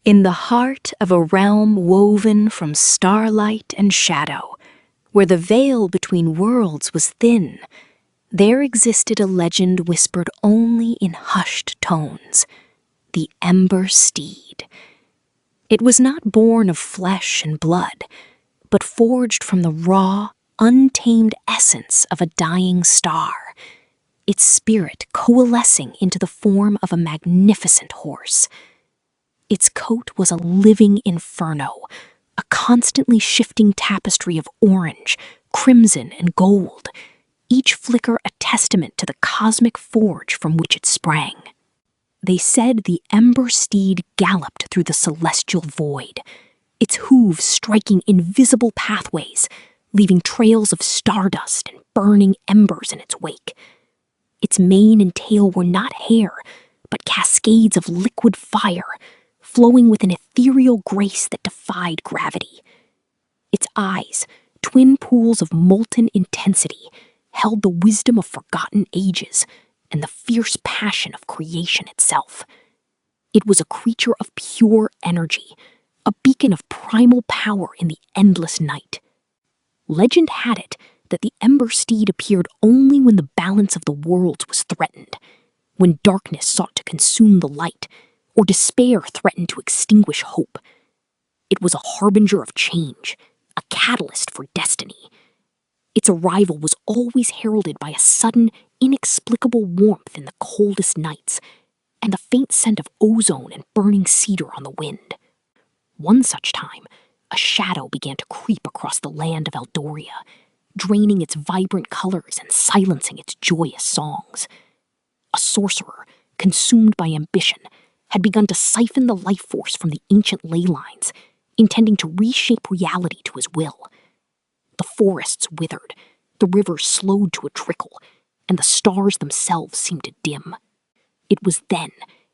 In the heart of a realm woven from starlight and shadow, where the veil between worlds was thin, there existed a legend whispered only in hushed tones, the Ember Steed. It was not born of flesh and blood, but forged from the raw, untamed essence of a dying star, its spirit coalescing into the form of a magnificent horse. Its coat was a living inferno, a constantly shifting tapestry of orange, crimson, and gold, each flicker a testament to the cosmic forge from which it sprang. They said the Ember Steed galloped through the celestial void, its hooves striking invisible pathways, leaving trails of stardust and burning embers in its wake. Its mane and tail were not hair, but cascades of liquid fire, flowing with an ethereal grace that defied gravity. Its eyes, twin pools of molten intensity, held the wisdom of forgotten ages and the fierce passion of creation itself. It was a creature of pure energy, a beacon of primal power in the endless night. Legend had it that the Ember Steed appeared only when the balance of the worlds was threatened, when darkness sought to consume the light, or despair threatened to extinguish hope. It was a harbinger of change, a catalyst for destiny. Its arrival was always heralded by a sudden, inexplicable warmth in the coldest nights, and the faint scent of ozone and burning cedar on the wind. One such time, a shadow began to creep across the land of Eldoria, draining its vibrant colors and silencing its joyous songs. A sorcerer, consumed by ambition, had begun to siphon the life force from the ancient ley lines, intending to reshape reality to his will. The forests withered, the rivers slowed to a trickle, and the stars themselves seemed to dim. It was then,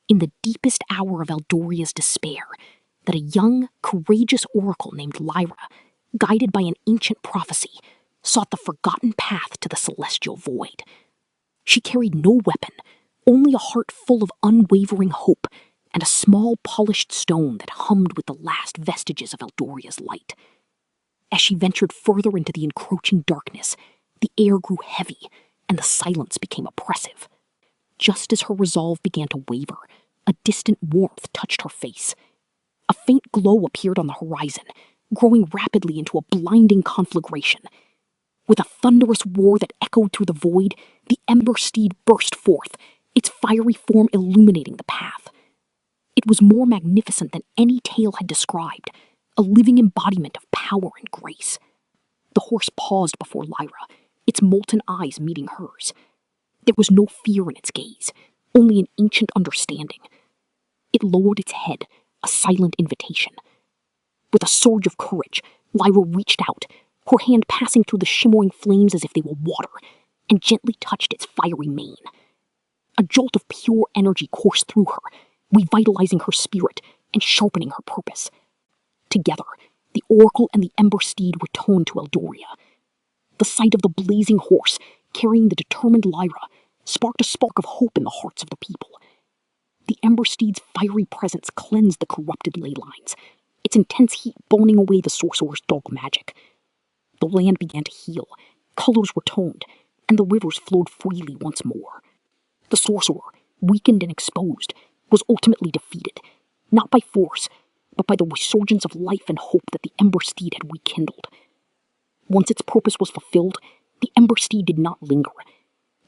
in the deepest hour of Eldoria's despair, that a young, courageous oracle named Lyra, guided by an ancient prophecy, sought the forgotten path to the celestial void. She carried no weapon, only a heart full of unwavering hope, and a small polished stone that hummed with the last vestiges of Eldoria's light. As she ventured further into the encroaching darkness, the air grew heavy, and the silence became oppressive. Just as her resolve began to waver, a distant warmth touched her face. A faint glow appeared on the horizon, growing rapidly into a blinding conflagration. With a thunderous roar that echoed through the void, the Ember Steed burst forth, its fiery form illuminating the path. It was more magnificent than any tale had described, a living embodiment of power and grace. The horse paused before Lyra, its molten eyes meeting hers. There was no fear in its gaze, only an ancient understanding. It lowered its head, a silent invitation. With a surge of courage, Lyra reached out, her hand passing through the shimmering flames as if they were water, and gently touched its fiery mane. A jolt of pure energy coursed through her, revitalizing her spirit and sharpening her purpose. Together, the Oracle and the Ember Steed returned to Eldoria. The sight of the blazing horse, carrying the determined Lyra, sparked a spark of hope in the hearts of the people. The Ember Steed's fiery presence cleansed the corrupted ley lines, its intense heat burning away the sorcerer's dark magic. The land began to heal, colors returned, and the rivers flowed freely once more. The sorcerer, weakened and exposed, was ultimately defeated, not by force, but by the resurgence of life and hope that the Ember Steed had rekindled. Once its purpose was fulfilled, the Ember Steed did not linger.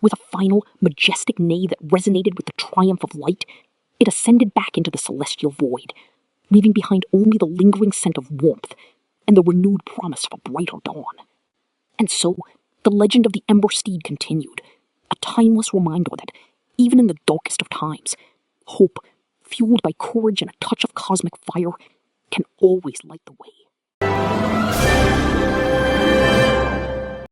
With a final, majestic neigh that resonated with the triumph of light, it ascended back into the celestial void, leaving behind only the lingering scent of warmth and the renewed promise of a brighter dawn. And so, the legend of the Ember Steed continued, a timeless reminder that, even in the darkest of times, hope, fueled by courage and a touch of cosmic fire, can always light the way.